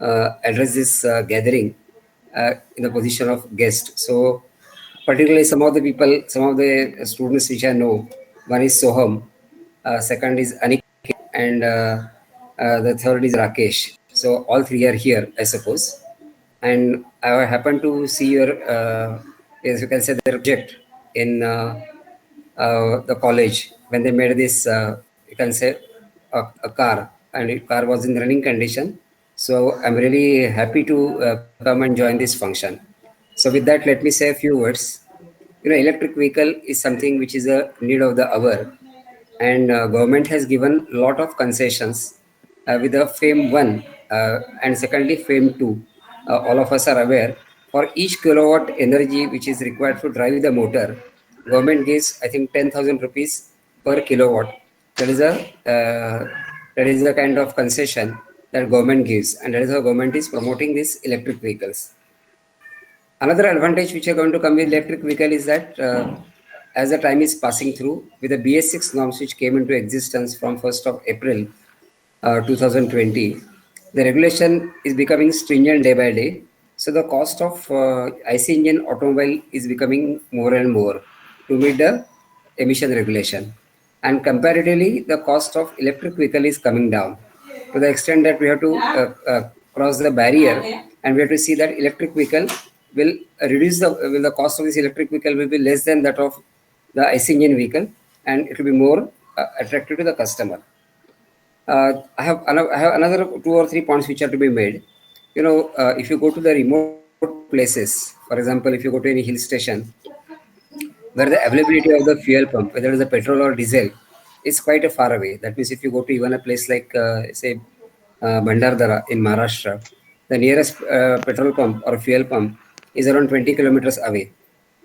address this gathering in the position of guest. So, particularly some of the people, some of the students which I know, one is Soham, second is Anik, and the third is Rakesh. So, all three are here, I suppose. And I happen to see your, as you can say, their project in the college when they made this, you can say, a car, and the car was in running condition. So I'm really happy to come and join this function. So with that, let me say a few words. Electric vehicle is something which is a need of the hour, and government has given lot of concessions with the FAME 1 and secondly FAME 2. All of us are aware, for each kilowatt energy which is required to drive the motor, government gives, I think, 10,000 rupees per kilowatt. That is a that is the kind of concession that government gives, and that is how government is promoting these electric vehicles. Another advantage which are going to come with electric vehicle is that as the time is passing through, with the BS6 norms which came into existence from 1st of April 2020, the regulation is becoming stringent day by day. So the cost of IC engine automobile is becoming more and more to meet the emission regulation. And comparatively, the cost of electric vehicle is coming down to the extent that we have to cross the barrier, and we have to see that electric vehicle will reduce the cost of this electric vehicle will be less than that of the IC engine vehicle, and it will be more attractive to the customer. I have another two or three points which are to be made. If you go to the remote places, for example, if you go to any hill station where the availability of the fuel pump, whether it is a petrol or diesel, is quite a far away. That means if you go to even a place like, say, Bhandardara in Maharashtra, the nearest petrol pump or fuel pump is around 20 kilometers away.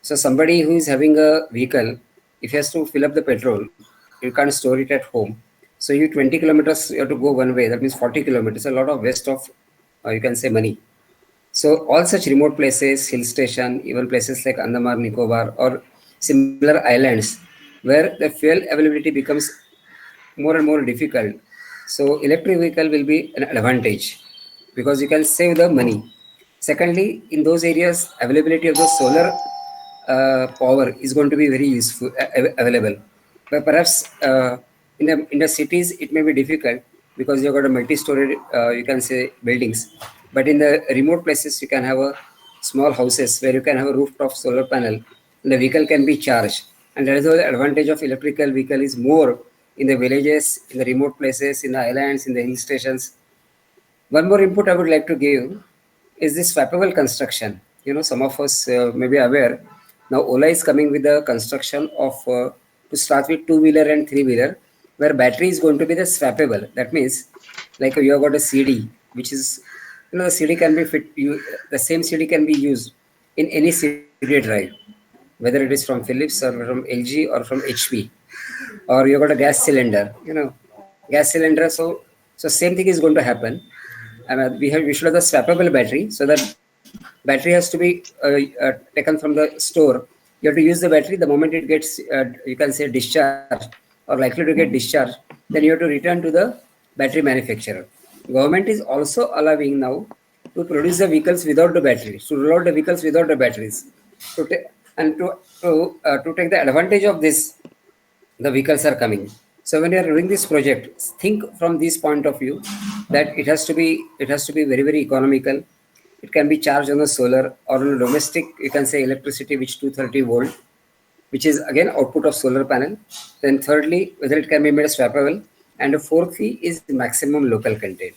So somebody who is having a vehicle, if he has to fill up the petrol, you can't store it at home. So you 20 kilometers you have to go one way. That means 40 kilometers. A lot of waste of, you can say, money. So all such remote places, hill station, even places like Andaman, Nicobar, or similar islands, where the fuel availability becomes more and more difficult. So electric vehicle will be an advantage because you can save the money. Secondly, in those areas, availability of the solar power is going to be very useful available. But perhaps in the cities it may be difficult because you've got a multi-story, you can say, buildings. But in the remote places, you can have a small houses where you can have a rooftop solar panel, and the vehicle can be charged. And that is why the advantage of electrical vehicle is more in the villages, in the remote places, in the islands, in the hill stations. One more input I would like to give is this swappable construction. Some of us may be aware. Now, Ola is coming with the construction of, to start with, two-wheeler and three-wheeler, where battery is going to be the swappable. That means, like you have got a CD, which is, the CD can be the same CD can be used in any CD drive, whether it is from Philips or from LG or from HP, or you got a gas cylinder, gas cylinder. So same thing is going to happen. And we should have the swappable battery, so that battery has to be taken from the store. You have to use the battery the moment it gets, you can say, discharged or likely to get discharged. Then you have to return to the battery manufacturer. Government is also allowing now to produce the vehicles without the batteries, to roll out the vehicles without the batteries, to ta- and to take the advantage of this, the vehicles are coming. So when you are doing this project, think from this point of view that it has to be very, very economical. It can be charged on the solar or on a domestic, you can say, electricity, which 230 volt, which is again output of solar panel. Then thirdly, whether it can be made swappable, and the fourthly is maximum local content.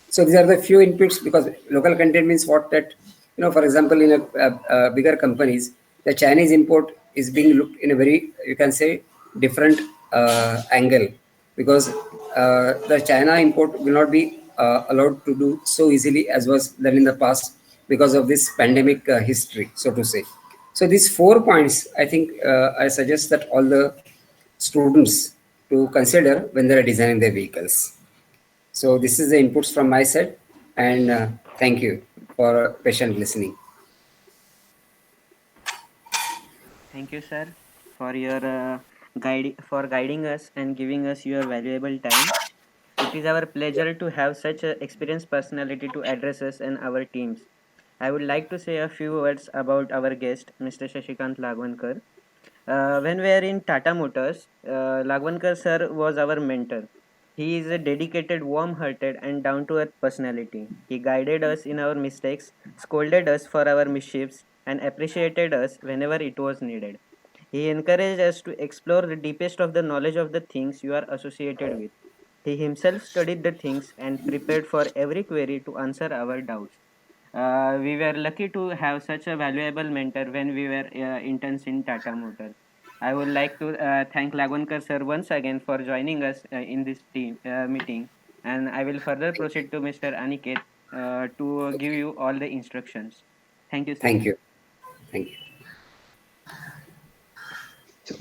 So these are the few inputs, because local content means what, that for example, in a bigger companies, the Chinese import is being looked in a very, you can say, different angle, because the China import will not be allowed to do so easily as was done in the past because of this pandemic history, so to say. So these 4 points, I think, I suggest that all the students to consider when they are designing their vehicles. So this is the inputs from my side, and thank you for patient listening. Thank you, sir, for your guiding us and giving us your valuable time. It is our pleasure to have such an experienced personality to address us and our teams. I would like to say a few words about our guest, Mr. Shashikant Lagwankar. When we were in Tata Motors, Lagwankar sir was our mentor. He is a dedicated, warm hearted, and down to earth personality. He guided us in our mistakes, scolded us for our mischiefs, and appreciated us whenever it was needed. He encouraged us to explore the deepest of the knowledge of the things you are associated with. He himself studied the things and prepared for every query to answer our doubts. We were lucky to have such a valuable mentor when we were interns in Tata Motors. I would like to thank Lagwankar sir once again for joining us in this team meeting, and I will further proceed to Mr. Aniket to give you all the instructions. Thank you, sir. Thank you. Thank you.